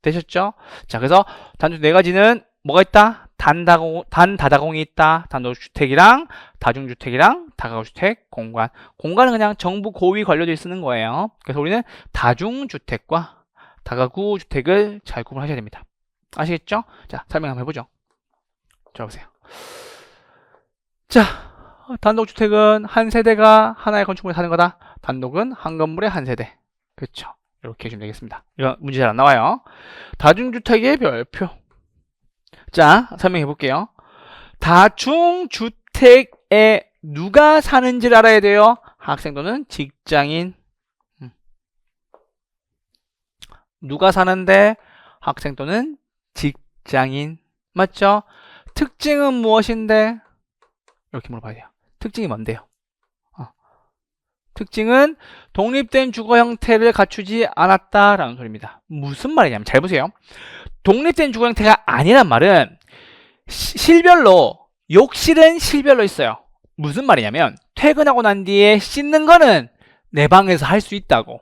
S1: 되셨죠? 자, 그래서 단주 4가지는 뭐가 있다? 단다다공이 있다. 단독주택이랑 다중주택이랑 다가구주택, 공관. 공관은 그냥 정부 고위 관료들이 쓰는 거예요. 그래서 우리는 다중주택과 다가구주택을 잘 구분하셔야 됩니다. 아시겠죠? 자, 설명 한번 해보죠. 자, 보세요. 자, 단독주택은 한 세대가 하나의 건축물에 사는 거다. 단독은 한 건물에 한 세대. 그렇죠? 이렇게 해주면 되겠습니다. 이거 문제 잘 안 나와요. 다중주택의 별표. 자, 설명해 볼게요. 다중주택에 누가 사는지를 알아야 돼요. 학생 또는 직장인. 누가 사는데? 학생 또는 직장인. 맞죠? 특징은 무엇인데? 이렇게 물어봐야 돼요. 특징이 뭔데요? 특징은 독립된 주거 형태를 갖추지 않았다라는 소리입니다. 무슨 말이냐면, 잘 보세요. 독립된 주거 형태가 아니란 말은 실별로, 욕실은 실별로 있어요. 무슨 말이냐면, 퇴근하고 난 뒤에 씻는 거는 내 방에서 할 수 있다고.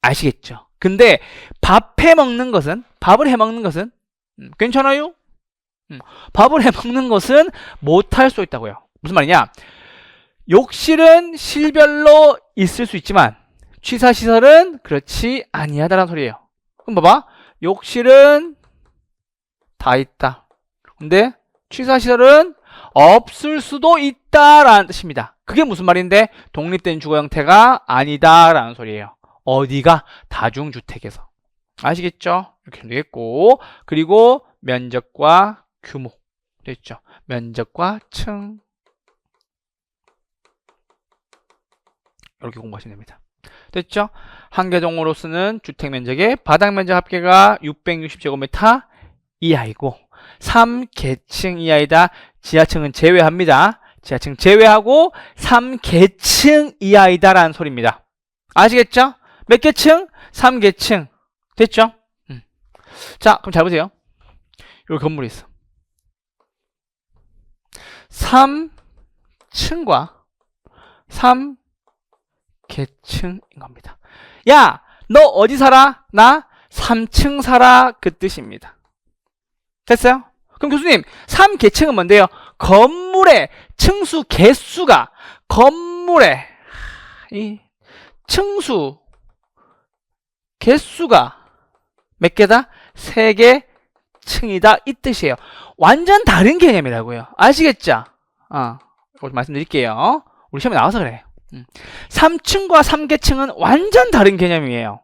S1: 아시겠죠? 근데 밥을 해 먹는 것은 괜찮아요? 밥을 해 먹는 것은 못할 수 있다고요. 무슨 말이냐? 욕실은 실별로 있을 수 있지만 취사시설은 그렇지 아니하다는 소리예요. 그럼 봐봐. 욕실은 다 있다. 근데 취사시설은 없을 수도 있다라는 뜻입니다. 그게 무슨 말인데? 독립된 주거 형태가 아니다라는 소리예요. 어디가? 다중주택에서. 아시겠죠? 이렇게 하면 되겠고, 그리고 면적과 규모. 됐죠? 면적과 층. 이렇게 공부하시면 됩니다. 됐죠? 한 개동으로 쓰는 주택 면적의 바닥 면적 합계가 660제곱미터 이하이고 3계층 이하이다. 지하층은 제외합니다. 지하층 제외하고 3계층 이하이다 라는 소리입니다. 아시겠죠? 몇 계층? 3계층. 됐죠? 자, 그럼 잘 보세요. 여기 건물이 있어. 3층과 3계층인 겁니다. 야, 너 어디 살아? 나 3층 살아. 그 뜻입니다. 됐어요? 그럼 교수님, 3계층은 뭔데요? 건물의 층수 개수가 건물의 이 층수 개수가 몇 개다? 3개 층이다. 이 뜻이에요. 완전 다른 개념이라고요. 아시겠죠? 이거 말씀드릴게요. 우리 시험에 나와서 그래요. 3층과 3계층은 완전 다른 개념이에요.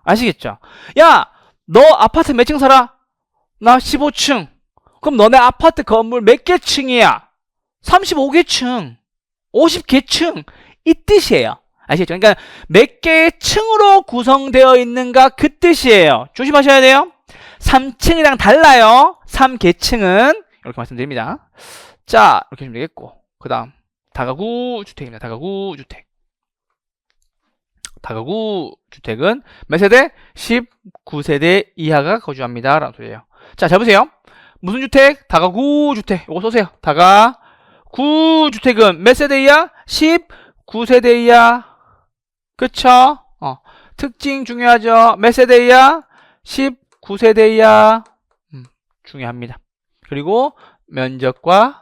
S1: 아시겠죠? 야, 너 아파트 몇 층 살아? 나 15층. 그럼 너네 아파트 건물 몇 개 층이야? 35개층, 50개층. 이 뜻이에요. 아시겠죠? 그러니까 몇 개의 층으로 구성되어 있는가 그 뜻이에요. 조심하셔야 돼요. 3층이랑 달라요. 3계층은 이렇게 말씀드립니다. 자, 이렇게 하시면 되겠고, 그 다음 다가구 주택입니다. 다가구 주택. 다가구 주택은 몇 세대? 19세대 이하가 거주합니다. 라는 소리예요. 자, 잘 보세요. 무슨 주택? 다가구 주택. 이거 써세요. 다가구 주택은 몇 세대 이하? 19세대 이하. 그쵸? 특징 중요하죠. 몇 세대 이하? 19세대 이하. 중요합니다. 그리고 면적과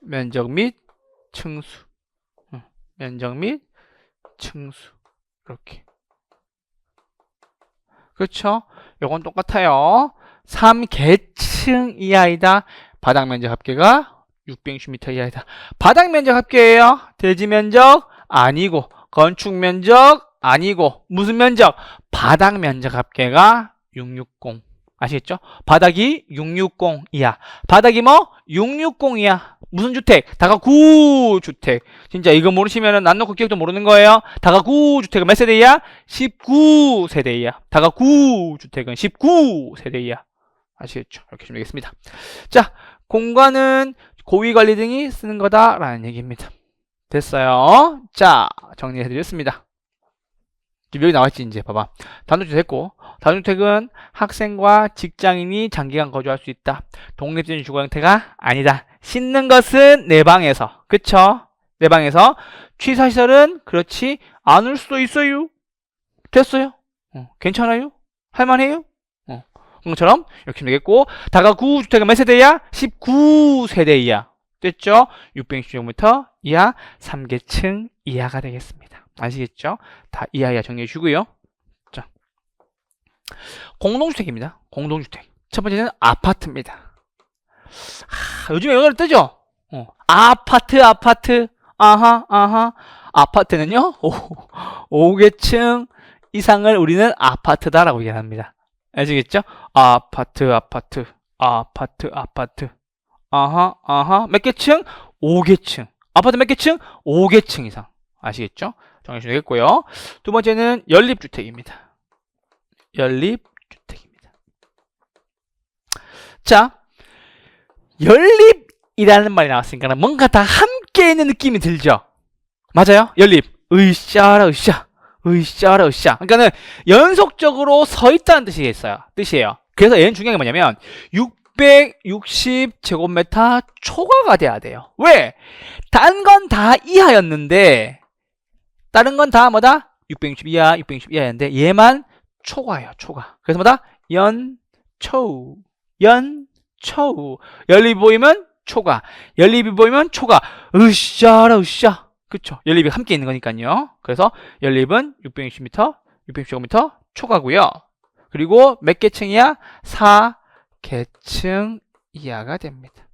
S1: 면적 및 층수. 면적 및 층수. 이렇게. 그렇죠? 요건 똑같아요. 3계층 이하이다. 바닥 면적 합계가 660m 이하이다. 바닥 면적 합계예요. 대지 면적 아니고, 건축 면적 아니고, 무슨 면적? 바닥 면적 합계가 660. 아시겠죠? 바닥이 660 이하. 바닥이 뭐? 660 이하. 무슨 주택? 다가구 주택. 진짜 이거 모르시면은 난 놓고 기억도 모르는 거예요. 다가구 주택은 몇 세대 이하? 19세대 이하. 다가구 주택은 19세대 이하. 아시겠죠? 이렇게 좀 되겠습니다. 자, 공간은 고위관리 등이 쓰는 거다라는 얘기입니다. 됐어요. 자, 정리해드렸습니다. 지금 여기 나왔지, 이제 봐봐. 단독주택 됐고, 단독주택은 학생과 직장인이 장기간 거주할 수 있다. 독립적인 주거 형태가 아니다. 씻는 것은 내 방에서. 그쵸? 내 방에서. 취사시설은 그렇지 않을 수도 있어요. 됐어요? 괜찮아요? 할만해요? 그것처럼 이렇게 되겠고, 다가구 주택은 몇 세대야? 19세대 이하. 됐죠? 660m 이하, 3계층 이하가 되겠습니다. 아시겠죠? 다 이하이하 정리해 주고요. 자, 공동주택입니다. 공동주택. 첫 번째는 아파트입니다. 요즘에 이거 뜨죠? 아파트. 아파트는요, 5계층 이상을 우리는 아파트다라고 얘기합니다. 아시겠죠? 아파트. 몇 계층? 5계층. 아파트 몇 계층? 5계층 이상. 아시겠죠? 정해주시면 되겠고요. 두 번째는 연립주택입니다. 연립주택입니다. 자, 연립이라는 말이 나왔으니까 뭔가 다 함께 있는 느낌이 들죠? 맞아요? 연립. 으쌰라. 그러니까는 연속적으로 서 있다는 뜻이에요. 그래서 얘는 중요한 게 뭐냐면 660제곱미터 초과가 돼야 돼요. 왜? 다른 건 다 이하였는데, 다른 건 다 뭐다? 660 이하였는데 얘만 초과예요. 초과. 그래서 뭐다? 연초우. 연립이 보이면 초과. 연립이 보이면 초과. 으쌰라. 그쵸? 연립이 함께 있는 거니까요. 그래서 연립은 660제곱미터 초과고요. 그리고 몇 계층이야? 4계층 이하가 됩니다.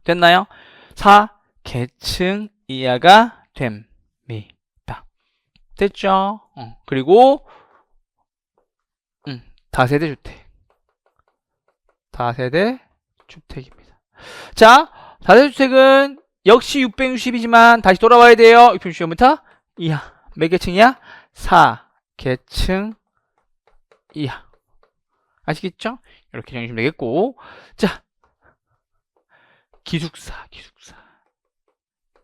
S1: 됐나요? 4계층 이하가 됩니다. 됐죠? 그리고 다세대 주택. 다세대 주택입니다. 자, 다세대 주택은 역시 660이지만 다시 돌아와야 돼요. 660제곱미터 이하. 몇 계층이야? 4계층 이하. 아시겠죠? 이렇게 정리하시면 되겠고. 자,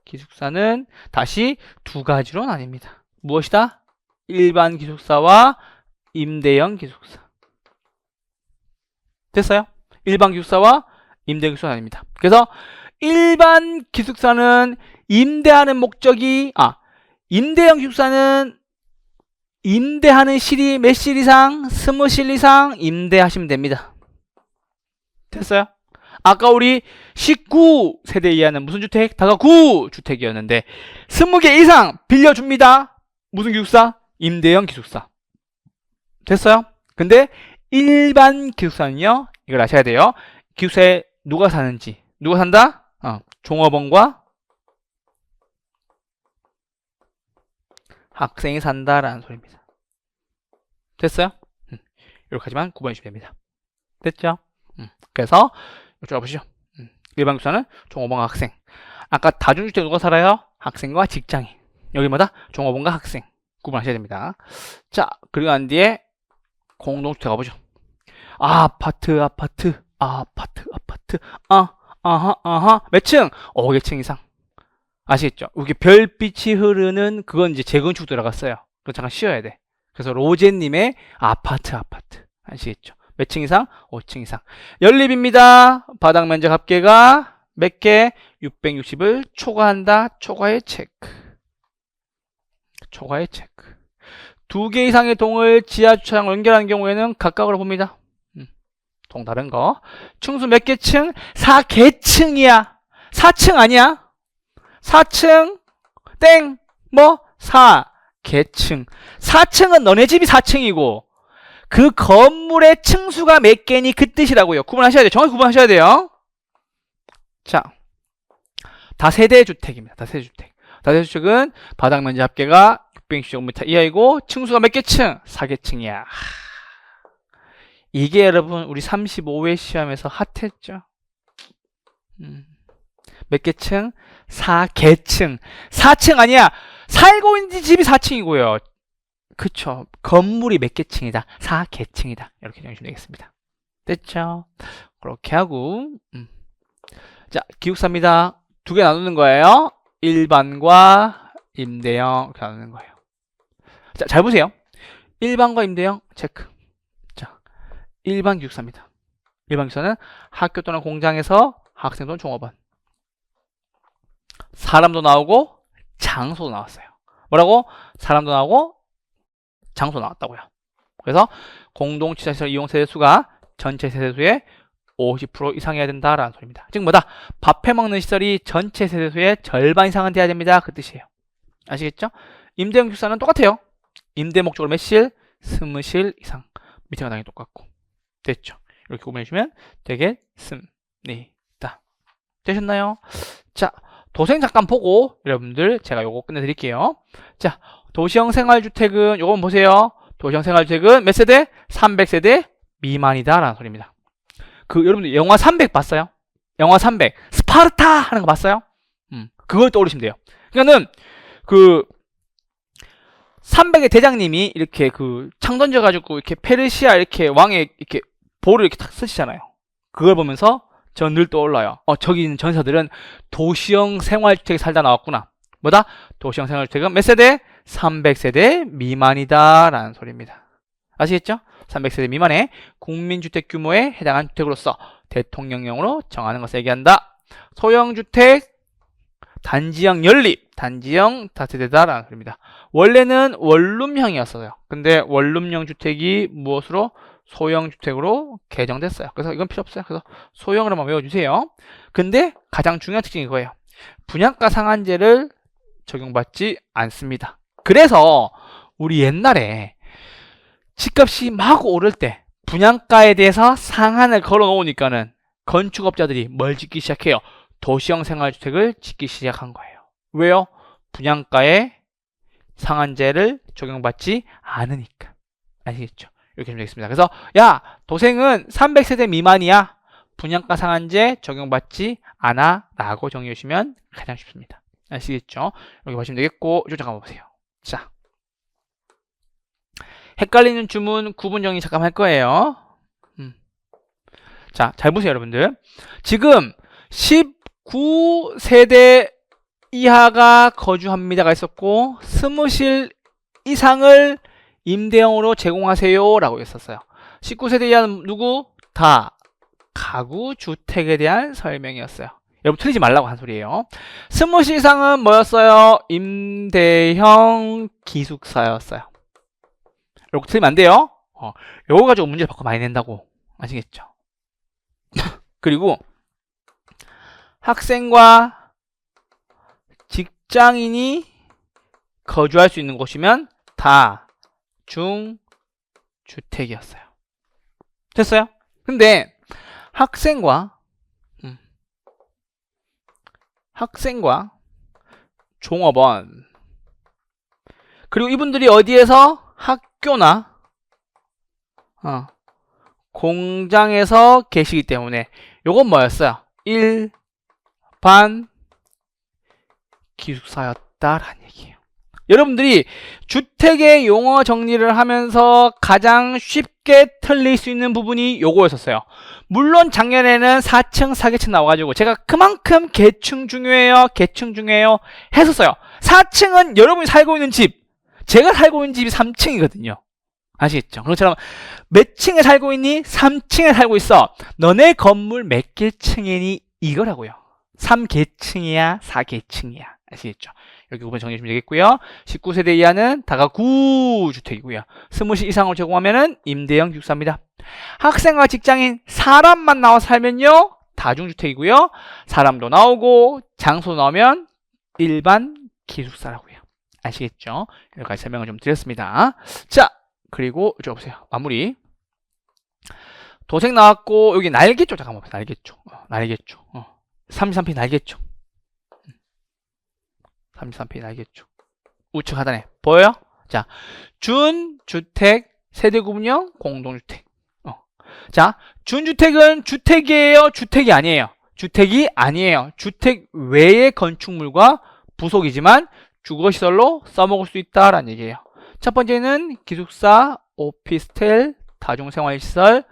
S1: 기숙사는 다시 두 가지로 나뉩니다. 무엇이다? 일반 기숙사와 임대형 기숙사. 됐어요? 일반 기숙사와 임대형 기숙사 나뉩니다. 그래서 일반 기숙사는 임대하는 목적이 임대형 기숙사는 임대하는 실이 몇 실 이상? 20실 이상 임대하시면 됩니다. 됐어요? 아까 우리 19세대 이하는 무슨 주택? 다가구 주택이었는데 20개 이상 빌려줍니다. 무슨 기숙사? 임대형 기숙사. 됐어요? 근데 일반 기숙사는요, 이걸 아셔야 돼요. 기숙사에 누가 사는지. 누가 산다? 종업원과 학생이 산다라는 소리입니다. 됐어요? 이렇게 하지만 구분해주시면 됩니다. 됐죠? 그래서 이쪽 보시죠. 일반 기숙사는 종업원과 학생. 아까 다중주택 누가 살아요? 학생과 직장인. 여기 뭐다? 종업원과 학생. 구분하셔야 됩니다. 자, 그리고 난 뒤에 공동주택 가보죠. 아파트. 몇 층? 5층 이상. 아시겠죠? 이렇게 별빛이 흐르는 그건 이제 재건축 들어갔어요. 그거 잠깐 쉬어야 돼. 그래서 로제님의 아파트. 아시겠죠? 몇 층 이상? 5층 이상. 연립입니다. 바닥 면적 합계가 몇 개? 660을 초과한다. 초과의 체크. 2개 이상의 동을 지하 주차장으로 연결하는 경우에는 각각으로 봅니다. 동 다른 거. 층수 몇 개 층? 4개층이야. 4층 아니야? 4층 땡 뭐? 4개층. 4층은 너네 집이 4층이고 그 건물의 층수가 몇 개니 그 뜻이라고요. 구분하셔야 돼요. 정확히 구분하셔야 돼요. 자, 다세대 주택입니다. 다세대 주택은 바닥 면적 합계가 660제곱미터 이하이고 층수가 몇 개 층? 4개층이야. 이게 여러분 우리 35회 시험에서 핫했죠. 몇 개 층? 4개층. 4층 아니야. 살고 있는 집이 4층이고요. 그쵸. 건물이 몇 개 층이다? 4개층이다. 이렇게 정리하시면 되겠습니다. 됐죠? 그렇게 하고 자, 기숙사입니다. 2개 나누는 거예요. 일반과 임대형 이렇게 나누는 거예요. 자, 잘 보세요. 일반과 임대형 체크. 자, 일반 기숙사입니다. 일반 기숙사는 학교 또는 공장에서 학생 또는 종업원. 사람도 나오고 장소도 나왔어요. 뭐라고? 사람도 나오고 장소 나왔다고요. 그래서 공동지하시설 이용 세대수가 전체 세대수의 50% 이상이어야 된다라는 소리입니다. 즉 뭐다? 밥 해먹는 시설이 전체 세대수의 절반 이상은 돼야 됩니다. 그 뜻이에요. 아시겠죠? 임대형 기숙사는 똑같아요. 임대 목적으로 몇 실? 20실 이상. 밑에가 당연히 똑같고. 됐죠? 이렇게 구분해주시면 되겠습니다. 되셨나요? 자, 도생 잠깐 보고 여러분들 제가 요거 끝내드릴게요. 자, 도시형 생활주택은 요건 보세요. 도시형 생활주택은 몇 세대? 300세대 미만이다 라는 소리입니다. 여러분들 영화 300 봤어요? 영화 300 스파르타 하는 거 봤어요? 그걸 떠올리시면 돼요. 그러니까는 300의 대장님이 이렇게 창 던져가지고 이렇게 페르시아 이렇게 왕의 이렇게 볼을 이렇게 탁 쓰시잖아요. 그걸 보면서 전 늘 떠올라요. 저기 있는 전사들은 도시형 생활주택에 살다 나왔구나. 뭐다? 도시형 생활주택은 몇 세대? 300세대 미만이다 라는 소리입니다. 아시겠죠? 300세대 미만의 국민주택 규모에 해당한 주택으로서 대통령령으로 정하는 것을 얘기한다. 소형주택, 단지형 연립, 단지형 다세대다 라는 소리입니다. 원래는 원룸형이었어요. 근데 원룸형 주택이 무엇으로? 소형주택으로 개정됐어요. 그래서 이건 필요 없어요. 그래서 소형을 한번 외워주세요. 근데 가장 중요한 특징이 이거예요. 분양가 상한제를 적용받지 않습니다. 그래서 우리 옛날에 집값이 막 오를 때 분양가에 대해서 상한을 걸어 놓으니까는 건축업자들이 뭘 짓기 시작해요? 도시형 생활주택을 짓기 시작한 거예요. 왜요? 분양가에 상한제를 적용받지 않으니까. 아시겠죠? 이렇게 하면 되겠습니다. 그래서 야, 도생은 300세대 미만이야. 분양가 상한제 적용받지 않아 라고 정리해 주시면 가장 쉽습니다. 아시겠죠? 여기 보시면 되겠고, 이쪽 잠깐만 보세요. 자, 헷갈리는 주문 구분 정리 잠깐 할 거예요. 자, 잘 보세요 여러분들. 지금 19세대 이하가 거주합니다가 있었고 20실 이상을 임대형으로 제공하세요 라고 했었어요. 19세대 이하는 누구? 다 가구주택에 대한 설명이었어요. 여러분 틀리지 말라고 한 소리예요. 스무시 이상은 뭐였어요? 임대형 기숙사였어요. 요거 틀리면 안 돼요. 요거 가지고 문제를 바꿔 많이 낸다고. 아시겠죠? 그리고 학생과 직장인이 거주할 수 있는 곳이면 다중주택이었어요. 됐어요? 근데 학생과 종업원 그리고 이분들이 어디에서 학교나 공장에서 계시기 때문에 요건 뭐였어요? 일반 기숙사였다라는 얘기예요. 여러분들이 주택의 용어 정리를 하면서 가장 쉽게 틀릴 수 있는 부분이 요거였었어요. 물론 작년에는 4층, 4계층 나와가지고 제가 그만큼 계층 중요해요, 계층 중요해요 했었어요. 4층은 여러분이 살고 있는 집, 제가 살고 있는 집이 3층이거든요. 아시겠죠? 그것처럼 몇 층에 살고 있니? 3층에 살고 있어. 너네 건물 몇 개층이니? 이거라고요. 3계층이야, 4계층이야. 아시겠죠? 이렇게 구분 정리해 주시면 되겠고요. 19세대 이하는 다가구 주택이고요. 20시 이상을 제공하면은 임대형 기숙사입니다. 학생과 직장인 사람만 나와 살면요 다중주택이고요. 사람도 나오고 장소 나오면 일반 기숙사라고요. 아시겠죠? 여기까지 설명을 좀 드렸습니다. 자, 그리고 이쪽 보세요. 마무리. 도색 나왔고 여기 날개 쪽 잠깐만 보세요. 날개 쪽. 날개 쪽. 33P 날개 쪽. 33P 날개 쪽. 우측 하단에 보여요? 자, 준주택 세대 구분형 공동주택. 자, 준주택은 주택이에요? 주택이 아니에요? 주택이 아니에요. 주택 외의 건축물과 부속이지만 주거시설로 써먹을 수 있다라는 얘기예요. 첫 번째는 기숙사, 오피스텔, 다중생활시설,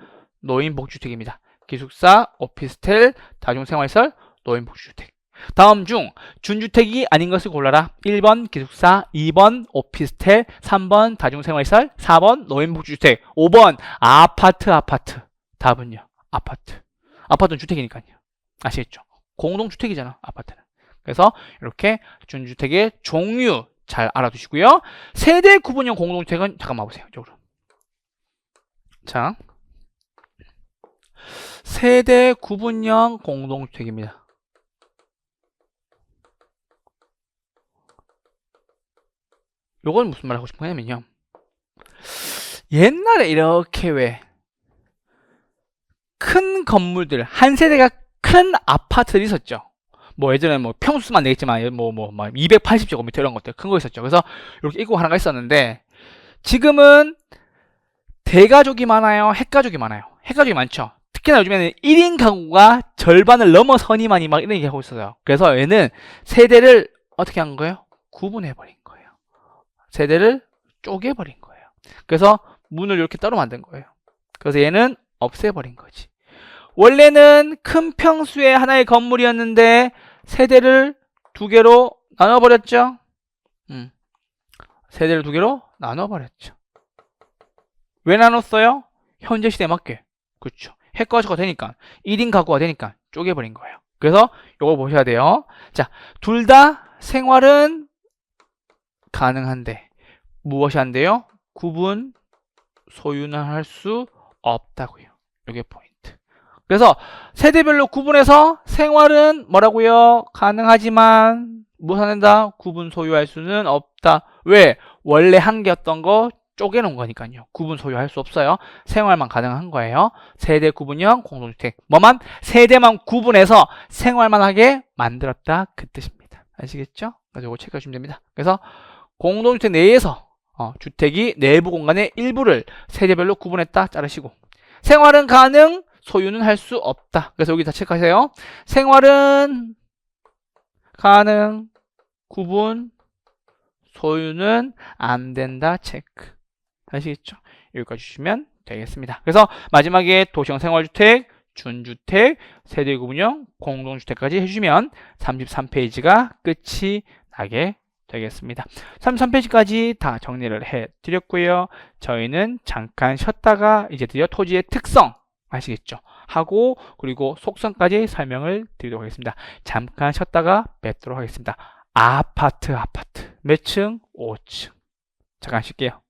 S1: 노인복지주택입니다. 기숙사, 오피스텔, 다중생활시설, 노인복지주택. 다음 중 준주택이 아닌 것을 골라라. 1번 기숙사, 2번 오피스텔, 3번 다중생활시설, 4번 노인복지주택, 5번 아파트. 답은요 아파트는 주택이니까요. 아시겠죠? 공동주택이잖아 아파트는. 그래서 이렇게 준주택의 종류 잘 알아두시고요. 세대 구분형 공동주택은 잠깐만 보세요. 이쪽으로. 자, 세대 구분형 공동주택입니다. 요건 무슨 말 하고 싶은 거냐면요. 옛날에 이렇게 왜 큰 건물들, 한 세대가 큰 아파트들이 있었죠. 뭐 예전에 뭐 평수만 내겠지만 뭐 280제곱미터 이런 것들 큰 거 있었죠. 그래서 이렇게 입구 하나가 있었는데 지금은 대가족이 많아요, 핵가족이 많아요. 핵가족이 많죠. 특히나 요즘에는 1인 가구가 절반을 넘어서니만이 막 이런 얘기 하고 있어요. 그래서 얘는 세대를 어떻게 한 거예요? 구분해버린 거예요. 세대를 쪼개버린 거예요. 그래서 문을 이렇게 따로 만든 거예요. 그래서 얘는 없애버린 거지. 원래는 큰 평수의 하나의 건물이었는데 세대를 두 개로 나눠버렸죠. 세대를 두 개로 나눠버렸죠. 왜 나눴어요? 현재 시대에 맞게. 그렇죠. 핵가족가 되니까 1인 가구가 되니까 쪼개버린 거예요. 그래서 이걸 보셔야 돼요. 자, 둘 다 생활은 가능한데 무엇이 안 돼요? 구분 소유는 할 수 없다고요. 이게 포인트. 그래서 세대별로 구분해서 생활은 뭐라고요? 가능하지만 무엇 안 된다? 구분 소유할 수는 없다. 왜? 원래 한 개였던 거 쪼개놓은 거니까요. 구분 소유할 수 없어요. 생활만 가능한 거예요. 세대 구분형 공동주택. 뭐만? 세대만 구분해서 생활만 하게 만들었다. 그 뜻입니다. 아시겠죠? 그래서 이거 체크해 주시면 됩니다. 그래서 공동주택 내에서 주택이 내부 공간의 일부를 세대별로 구분했다. 자르시고 생활은 가능, 소유는 할 수 없다. 그래서 여기 다 체크하세요. 생활은 가능, 구분, 소유는 안 된다. 체크. 아시겠죠? 여기까지 주시면 되겠습니다. 그래서 마지막에 도시형 생활주택, 준주택, 세대 구분형, 공동주택까지 해주시면 33페이지가 끝이 나게 되겠습니다. 33페이지까지 다 정리를 해드렸고요. 저희는 잠깐 쉬었다가 이제 드디어 토지의 특성 아시겠죠? 하고 그리고 속성까지 설명을 드리도록 하겠습니다. 잠깐 쉬었다가 뵙도록 하겠습니다. 아파트 몇 층? 5층. 잠깐 쉴게요.